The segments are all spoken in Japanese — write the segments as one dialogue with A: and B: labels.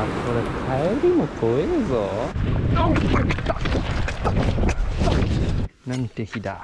A: これ帰りも怖えぞ。なんて日だ。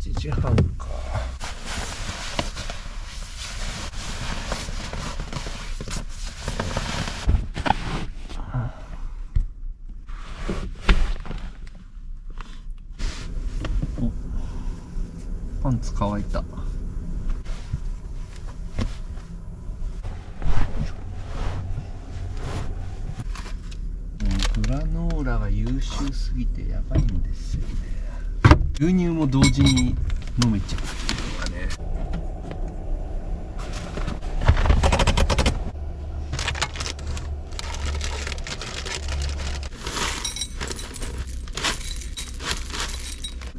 A: 7時半か。お、パンツ乾いた。グラノーラが優秀すぎてやばいんですよね。牛乳も同時に飲めちゃうっていうのがね。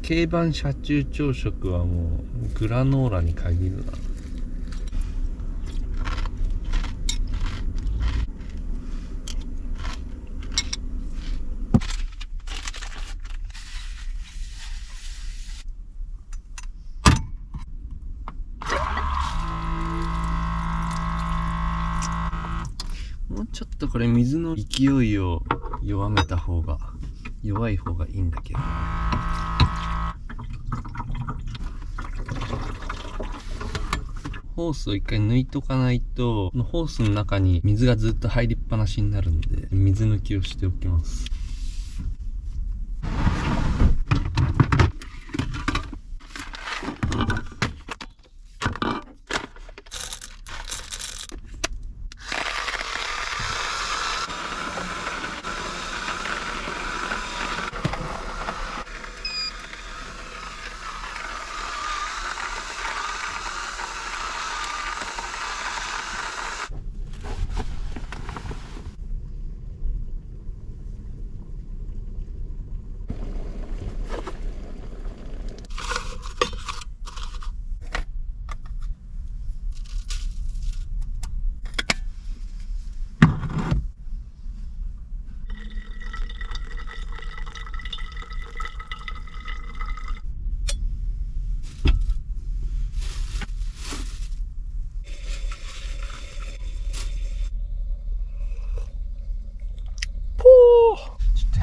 A: 軽バン車中朝食はもうグラノーラに限るな。もうちょっとこれ水の勢いを弱めた方が、弱い方がいいんだけど。ホースを一回抜いとかないと、ホースの中に水がずっと入りっぱなしになるんで、水抜きをしておきます。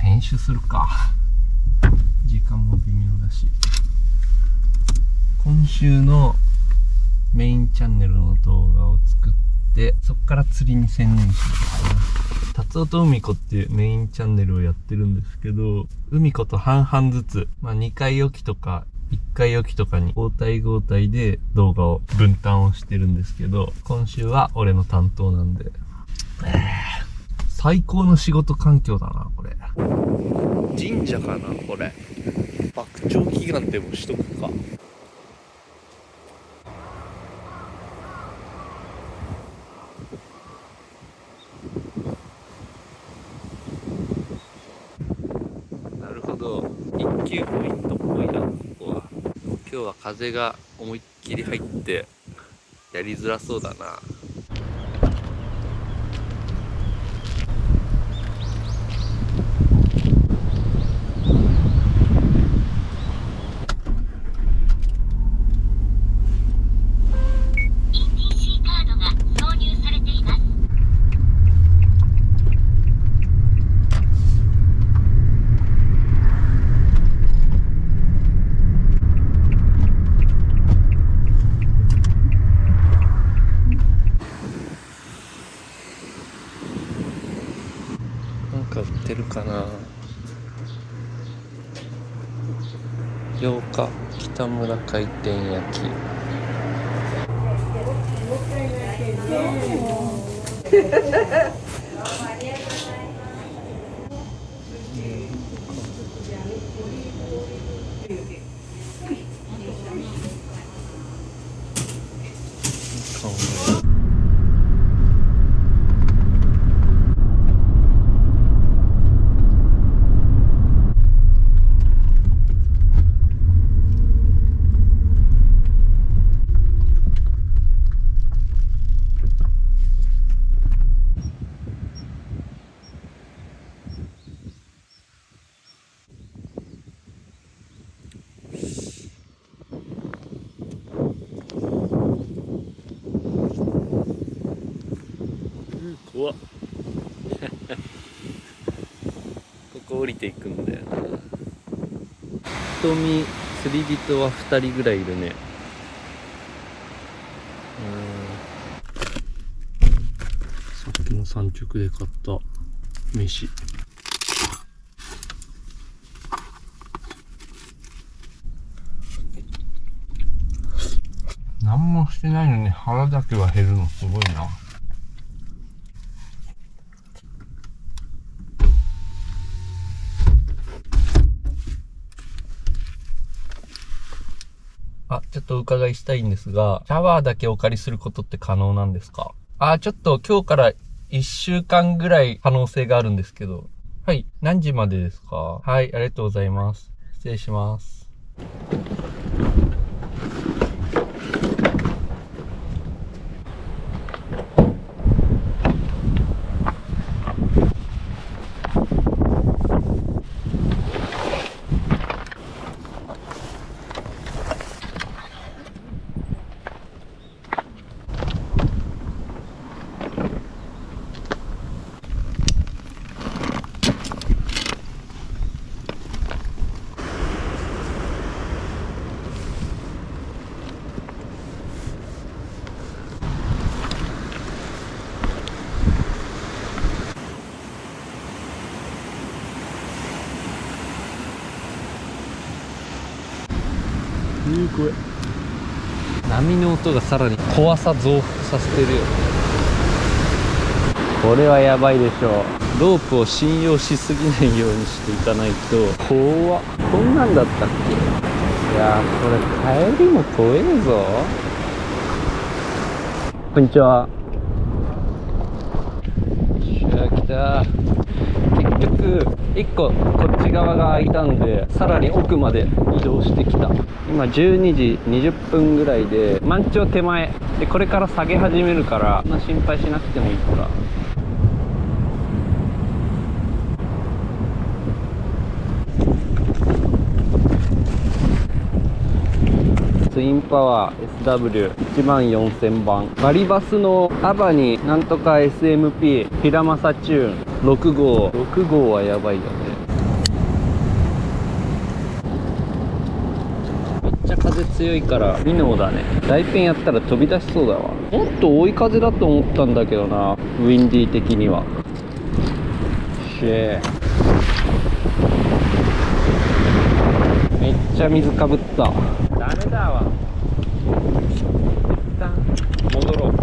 A: 編集するか。時間も微妙だし。今週のメインチャンネルの動画を作って、そこから釣りに専念しようかな。達夫と海子っていうメインチャンネルをやってるんですけど、海子と半々ずつ、2回おきとか1回おきとかに交代交代で動画を分担をしてるんですけど、今週は俺の担当なんで、最高の仕事環境だな、これ。神社かな、これ。爆鳥祈願でもしとくか。なるほど。一級ポイントっぽいな、ここは。今日は風が思いっきり入って、やりづらそうだな。売ってるかな。8日北村回転焼き。うわここ降りていくんだよな。瞳釣り人は2人ぐらいいるね。さっきの産直で買った飯。何もしてないのに腹だけは減るのすごいな。ちょっとお伺いしたいんですが、シャワーだけお借りすることって可能なんですか？ちょっと今日から1週間ぐらい可能性があるんですけど。はい。何時までですか？はい、ありがとうございます。失礼します。これ波の音がさらに怖さ増幅させてるよ。これはやばいでしょう。ロープを信用しすぎないようにしていかないと。怖っ。こんなんだったっけ？いやー、これ帰りも怖えぞ。こんにちは。来た。結局1個こっち側が空いたんで、さらに奥まで移動してきた。今12時20分ぐらいで、満潮手前で、これから下げ始めるから、そんな心配しなくてもいいか。ツインパワー SW14000 番、バリバスのアバになんとか SMP フィラマサチューン6号はやばいよね。めっちゃ風強いから微能だね。大ペンやったら飛び出しそうだわ。もっと追い風だと思ったんだけどな、ウィンディー的には。めっちゃ水かぶった。ダメだわ。一旦戻ろう。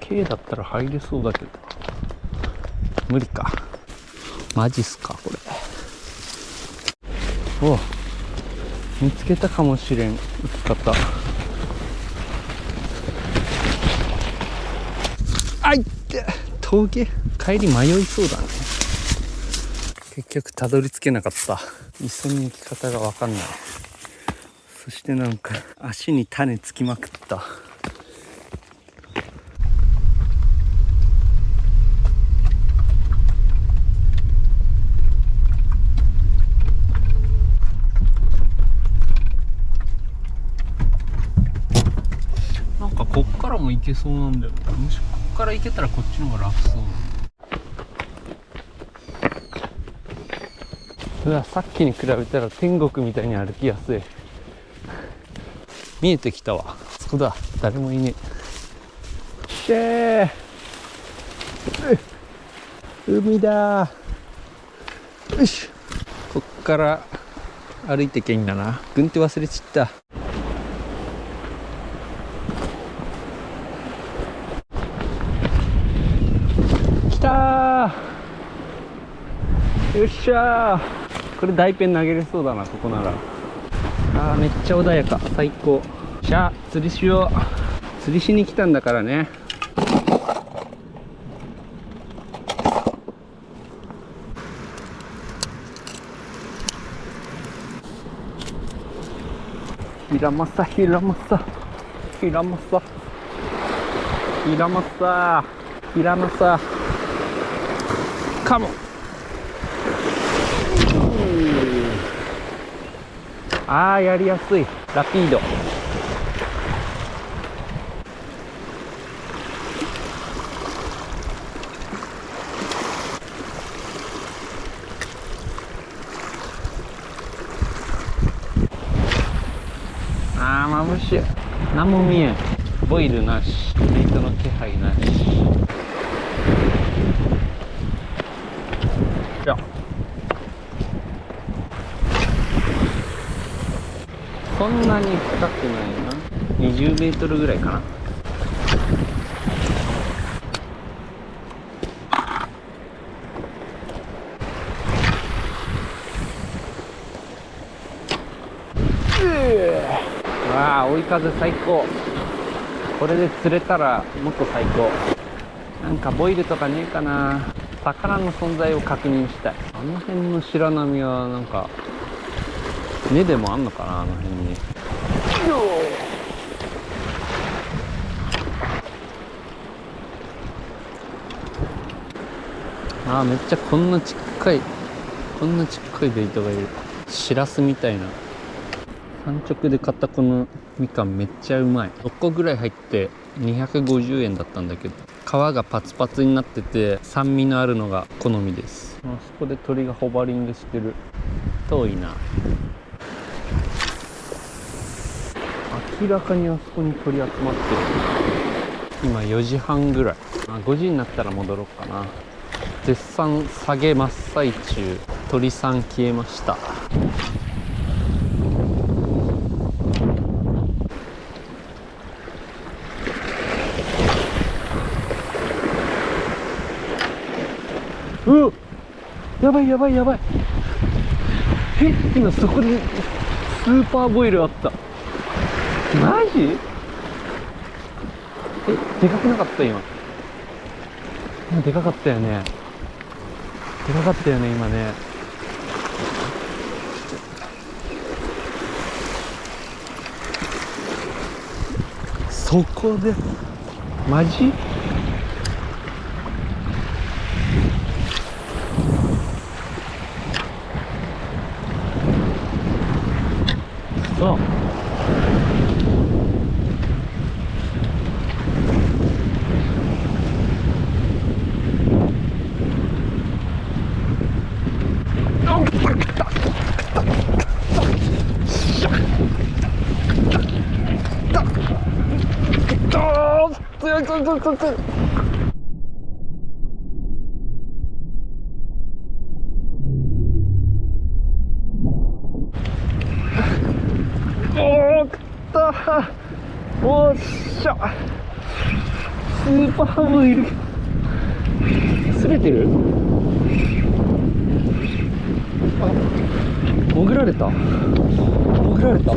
A: K だったら入れそうだけど無理か。マジっすかこれ。お、見つけたかもしれん行き方。あいって峠、帰り迷いそうだね。結局たどり着けなかった。磯に行き方が分かんない。そしてなんか足に種つきまくった。なんかこっからも行けそうなんだよ。もしこっから行けたらこっちの方が楽そう。うわ、さっきに比べたら天国みたいに歩きやすい。見えてきたわ。そこだ。誰もいねえ。海だー。
B: よし、こっから歩いてけんだな。軍手忘れちった。きたー、よっしゃー。これ大ペン投げれそうだな、ここなら。あー、めっちゃ穏やか、最高。じゃあ釣りしよう。釣りしに来たんだからね。ヒラマサ、ヒラマサ、ヒラマサ、ヒラマサ、ヒラマサ、カモン。あー、やりやすい。ラピード。あー、眩しい。何も見えん。ボイルなし、ベイトの気配なし。じゃあそんなに深くないな。20メートルぐらいかな。わあ、追い風最高。これで釣れたらもっと最高。なんかボイルとかねえかな。魚の存在を確認したい。あの辺の白波はなんか根でもあんのかな、あの辺に。あー、めっちゃこんなちっかいベイトがいる。シラスみたいな。産直で買ったこのみかんめっちゃうまい。6個ぐらい入って250円だったんだけど、皮がパツパツになってて酸味のあるのが好みです。あそこで鳥がホバリングしてる。遠いな。明らかにあそこに鳥集まってる。今4時半ぐらい。5時になったら戻ろうかな。絶賛下げ真っ最中。鳥さん消えました。うわ、やばいやばいやばい。今そこでスーパーボイルあった。マジ？でかくなかった今。でかかったよね。でかかったよね今ね。そこでマジ？そう。強い強い強い強い強い。おー、食ったー。おっしゃ。スーパーボイルすれてる。あ、潜られた。潜られた。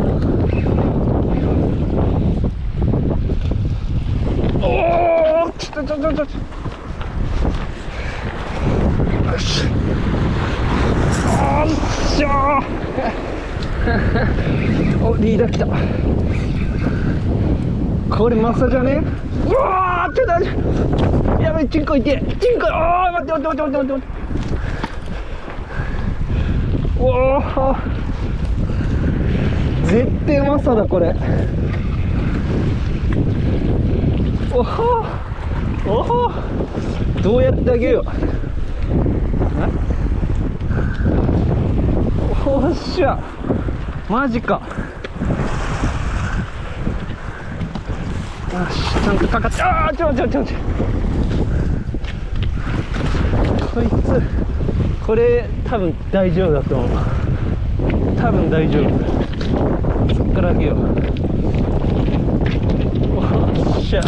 B: おお、ちょよし。おっしゃー。お、リーダー来た。これマッサじゃね。うわー、ちょっと待って、やばい、チンコいて、チンコ。あー、待って待って待って待って待って。おお、絶対マッサだこれ。おほおほ、どうやってあげよう。おっしゃ、マジか。よし、ちゃんとかかって。ああ、ちょこいつこれ多分大丈夫だと思う。多分大丈夫。そっから上げよう。おっしゃ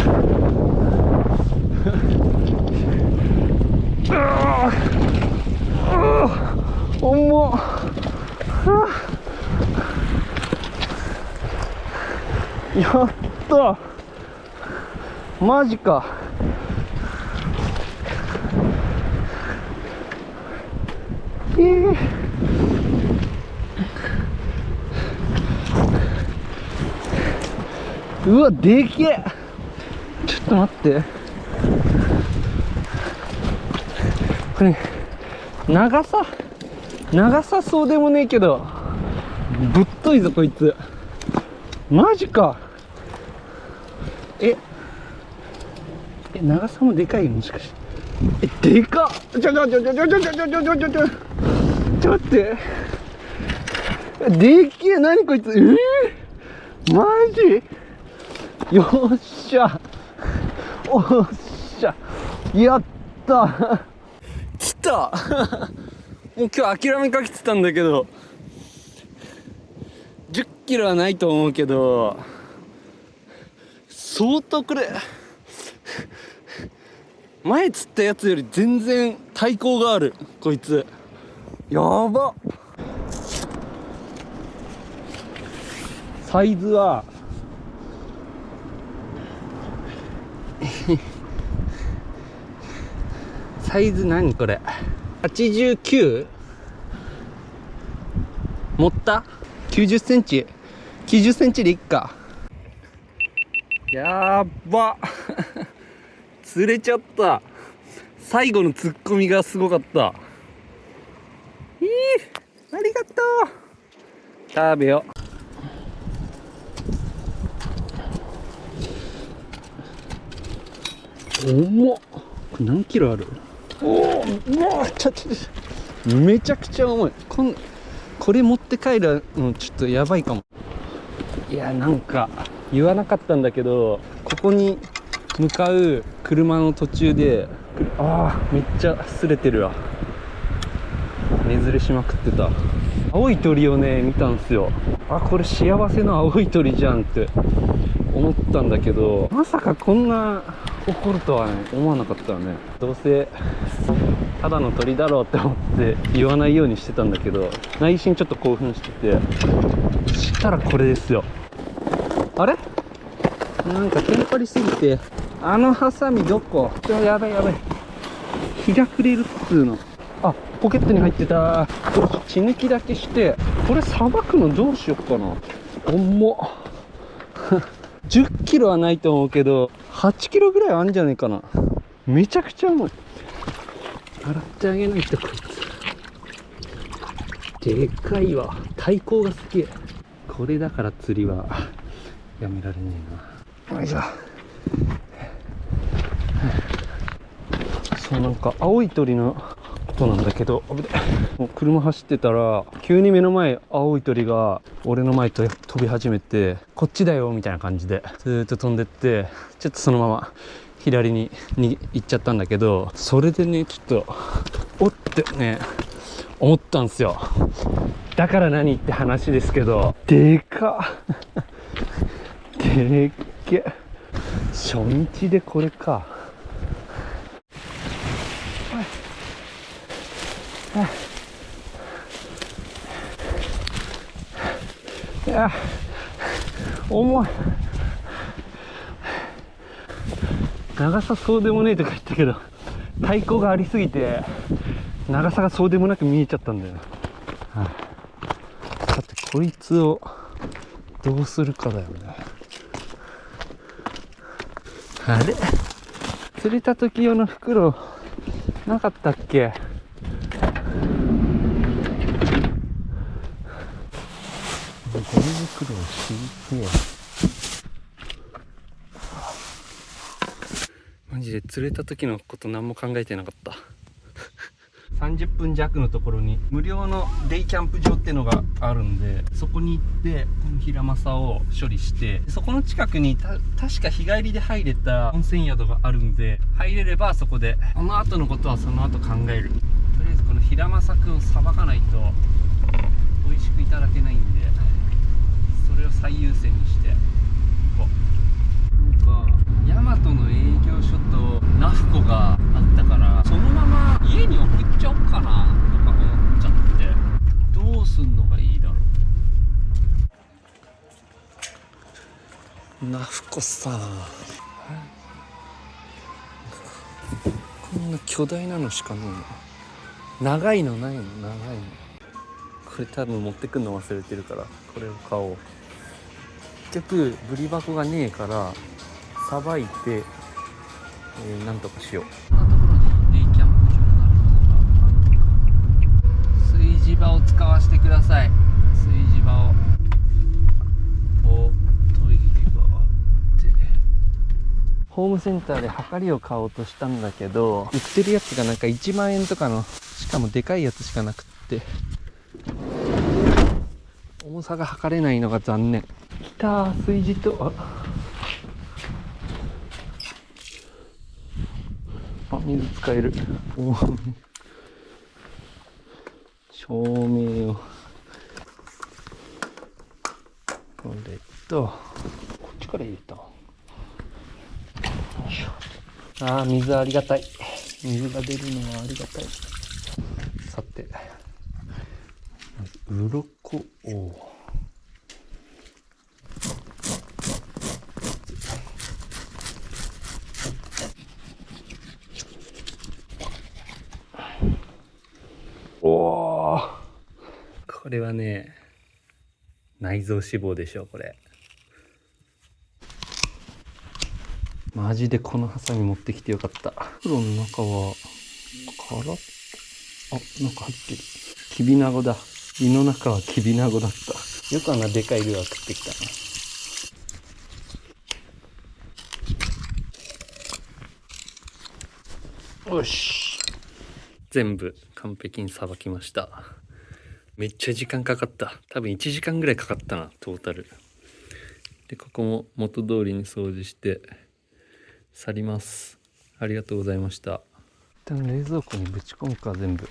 B: 重っ。やった、マジか。うわ、でけえ。ちょっと待って、これ長さそうでもねえけどぶっといぞこいつ。マジか。長さもでかい、もしかして。でかっ。ちょ待って、でけえ。何こいつ。マジ。よっしゃ、おっしゃ、やった来たもう今日諦めかけてたんだけど、10キロはないと思うけど、相当これ前釣ったやつより全然対抗がある。こいつやば。サイズはサイズ何これ、89持った。90センチ90センチでいっか。やーば釣れちゃった。最後のツッコミがすごかった。ありがとう。食べよう。重っ。これ何キロある。めちゃくちゃ重い。これ持って帰るのちょっとやばいかも。いや、なんか言わなかったんだけど、ここに向かう車の途中でめっちゃ擦れてるわ。寝ずれしまくってた。青い鳥をね見たんすよ。これ幸せの青い鳥じゃんって思ったんだけど、まさかこんな怒るとはね思わなかったよね。どうせただの鳥だろうって思って言わないようにしてたんだけど、内心ちょっと興奮してて、そしたらこれですよ。あれ、なんかテンパりすぎて、ハサミどこ。やばい、日が暮れるっつうの。ポケットに入ってた。血抜きだけして、これさばくのどうしよっかな。重っ10キロはないと思うけど8キロぐらいあるんじゃないかな。めちゃくちゃ重い。洗ってあげないと。こいつでかいわ。対抗がすげえ。これだから釣りはやめられねえな。よいしょ。そう、なんか青い鳥のことなんだけど、もう車走ってたら急に目の前青い鳥が俺の前と飛び始めて、こっちだよみたいな感じでずーっと飛んでって、ちょっとそのまま左に行っちゃったんだけど、それでねちょっとおってね思ったんすよ。だから何って話ですけど、でかっでっけ。初日でこれか。いや重い。長さそうでもねえとか言ったけど、対抗がありすぎて長さがそうでもなく見えちゃったんだよ。さてこいつをどうするかだよね。あれ、釣れた時用の袋なかったっけ。ゴミ袋を敷いて、マジで釣れた時のこと何も考えてなかった30分弱のところに無料のデイキャンプ場ってのがあるんで、そこに行ってこのヒラマサを処理して、そこの近くに確か日帰りで入れた温泉宿があるんで、入れればそこで、その後のことはその後考える。とりあえずこの平正くんをさばかないと美味しくいただけないんで、それを最優先にしていこう。なんかヤマトの営業所とナフコがあったから、そのまま家に送っちゃおうかなとか思っちゃって、どうすんのがいいだろう。ナフコさ、こんな巨大なのしかないの。長いのないの？長いの。これ多分持ってくんの忘れてるから、これを買おう。結局ブリ箱がねえからさばいて、なんとかしよう。こんなところにデイキャンプ場があるのか。炊事場を使わせてください。炊事場を。トイレがあって、ホームセンターではかりを買おうとしたんだけど、売ってるやつがなんか1万円とかの、しかもでかいやつしかなくって、重さが測れないのが残念。きたー、炊事と、水使える。照明を、これと、こっちから入れた。よいしょ。水ありがたい。水が出るのはありがたい。さて、まず鱗を。おー、これはね、内臓脂肪でしょこれ。マジでこのハサミ持ってきてよかった。袋の中は空、なんか入ってる。キビナゴだ。胃の中はキビナゴだった。よくあんなでかいルアー食ってきたな。よし、全部完璧にさばきました。めっちゃ時間かかった。多分1時間ぐらいかかったな、トータルで。ここも元通りに掃除して去ります。ありがとうございました。一旦冷蔵庫にぶち込むか、全部。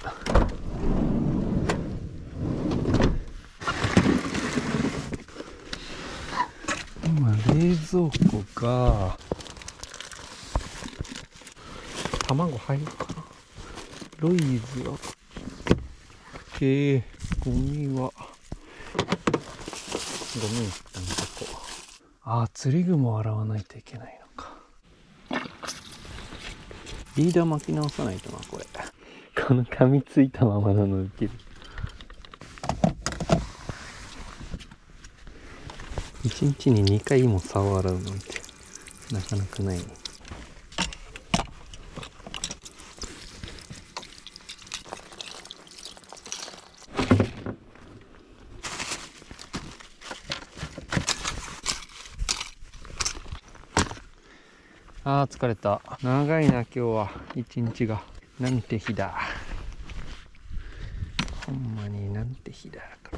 B: 今冷蔵庫が卵入るかな。ロイズはゴミはゴミ一旦ここ。釣り具も洗わないといけないのか。リーダー巻き直さないとな、これ。この噛みついたままなのウケる。1日に2回も竿を洗うなんてなかなかないね。疲れた。長いな今日は一日が。なんて日だ。ほんまになんて日だか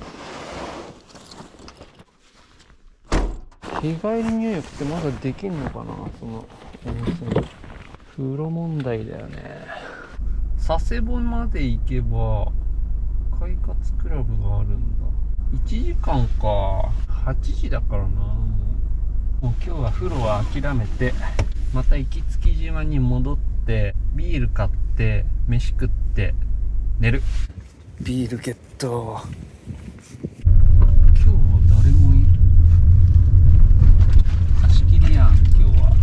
B: ら。日帰り入浴ってまだできんのかな、その温泉。風呂問題だよね。佐世保まで行けば快活クラブがあるんだ。1時間か。8時だからな。もう今日は風呂は諦めて、また行きつき島に戻ってビール買って飯食って寝る。ビールゲット。今日は誰も貸し切りやん今日は。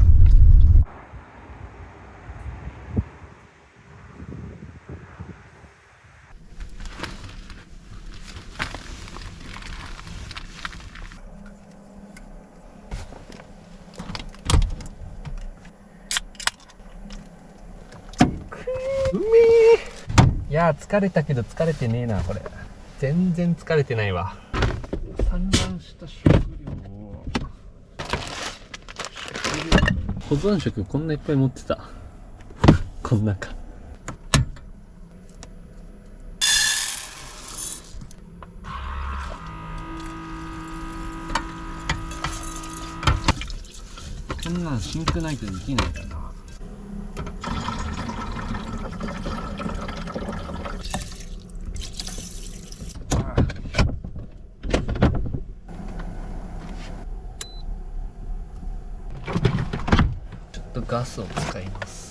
B: いやー疲れたけど疲れてねえなこれ。全然疲れてないわ。散乱した食料を保存食こんないっぱい持ってた。こんなか。こんなんシンクないとできないかな。スを使います。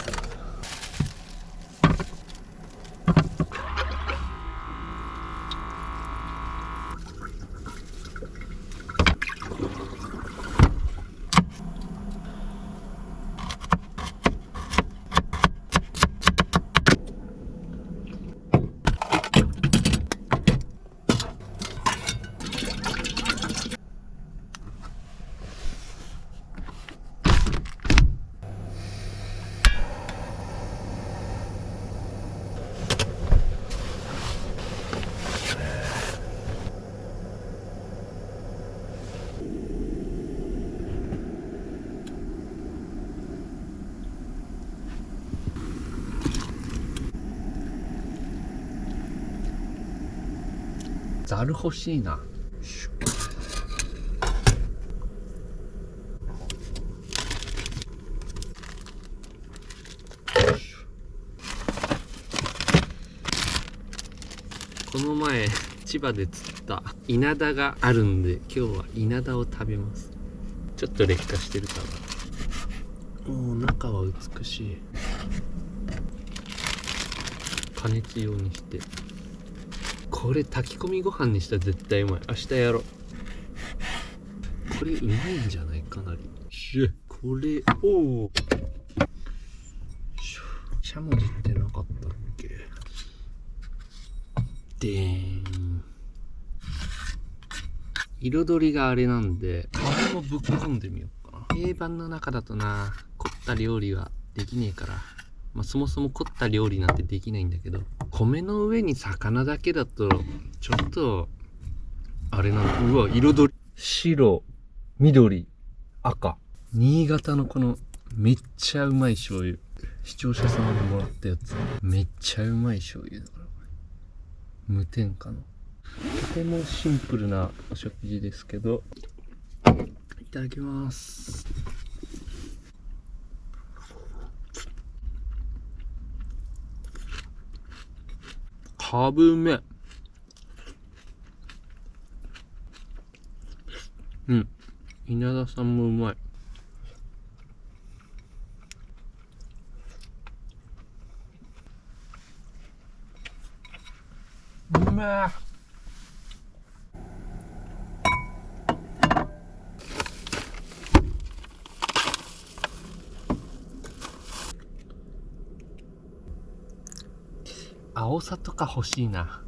B: ざる欲しいな。この前千葉で釣った稲田があるんで、今日は稲田を食べます。ちょっと劣化してるかな。もう中は美しい。加熱用にして、これ炊き込みご飯にしたら絶対うまい。明日やろう。これうまいんじゃない？かなり。これをしゃもじってなかったっけ？でーん。彩りがあれなんで、皮もぶっ込んでみようかな。定番の中だとな、凝った料理はできねえから、まあ、そもそも凝った料理なんてできないんだけど、米の上に魚だけだとちょっとあれなんだ。うわ、彩り白、緑、赤、新潟のこのめっちゃうまい醤油、視聴者様にもらったやつ、めっちゃうまい醤油だから、これ無添加のとてもシンプルなお食事ですけど、いただきます。かぶめ。うん。稲田さんもうまい。うめえ。青さとか欲しいな。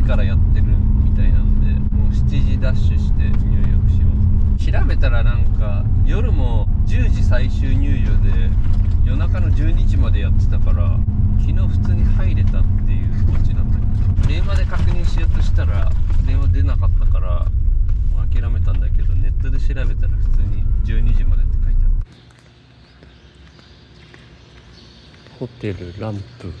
B: からやってるみたいなんで、もう7時ダッシュして入浴します。調べたらなんか夜も10時最終入場で夜中の12時までやってたから、昨日普通に入れたっていうオチなんだけど、電話で確認しようとしたら電話出なかったからもう諦めたんだけど、ネットで調べたら普通に12時までって書いてある。ホテルランプ。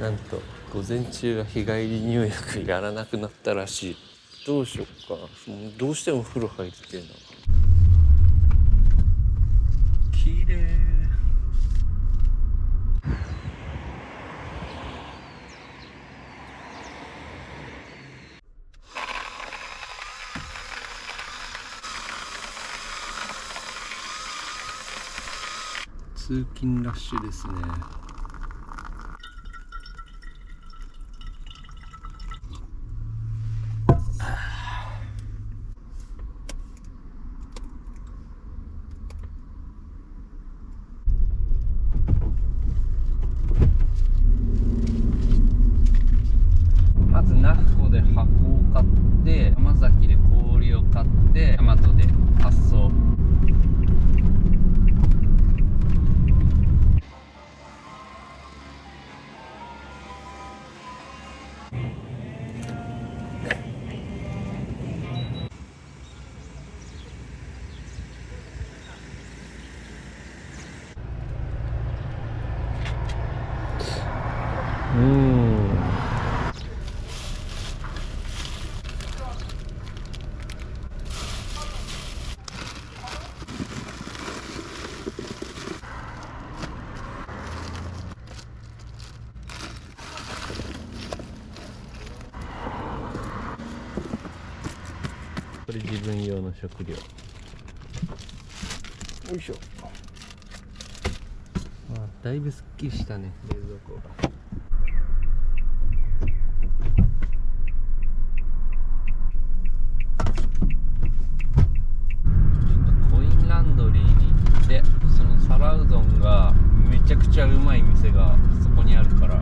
B: なんと午前中は日帰り入浴やらなくなったらしい。どうしよっか。もうどうしても風呂入りてえな。綺麗。通勤ラッシュですね。まず那覇で箱を買って、山崎で氷を買って、大和で発送。これ自分用の食料。よいしょ。だいぶすっきりしたね、冷蔵庫が。コインランドリーに行って、その皿うどんがめちゃくちゃうまい店がそこにあるから。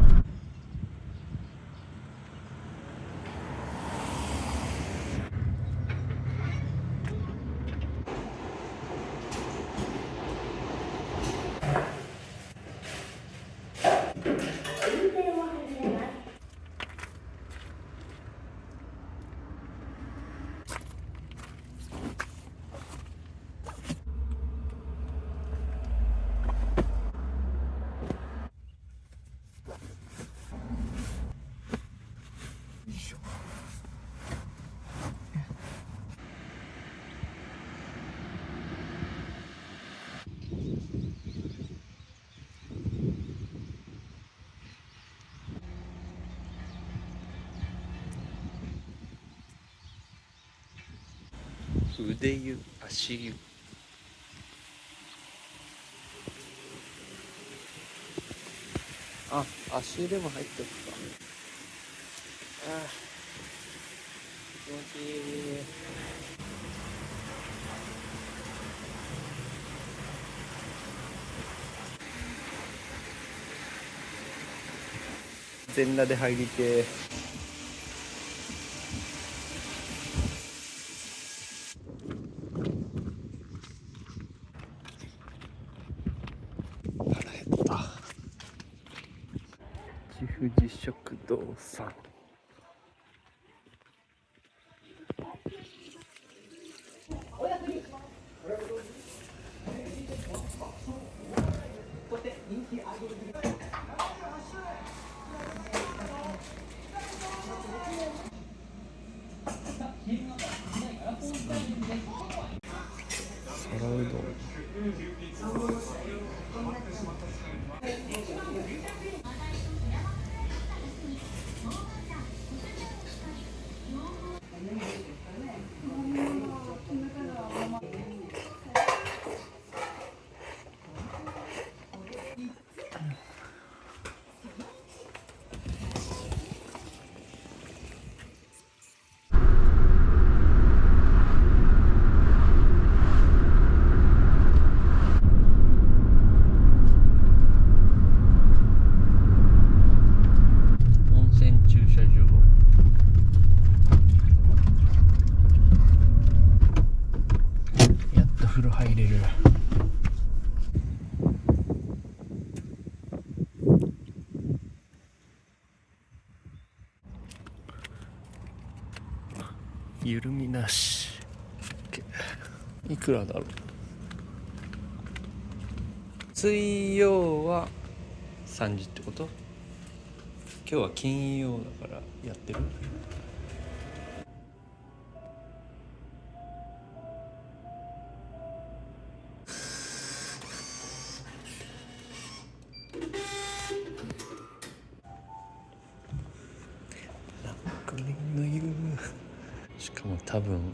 B: 腕湯、足湯。あ、足湯でも入っておくか。ああ、気持ちいい。全裸で入りてー。腹減った。千富士食堂さん。皿うどん。温泉駐車場。やっと風呂入れる。緩みなし。いくらだろう。水曜は3時ってこと？今日は金曜だからやってる？なんかねのいる。しかも多分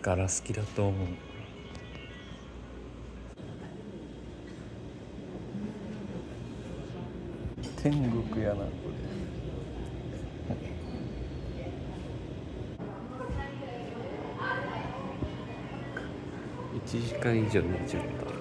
B: ガラス機だと思う。天国やなこれ。1時間以上寝ちゃった。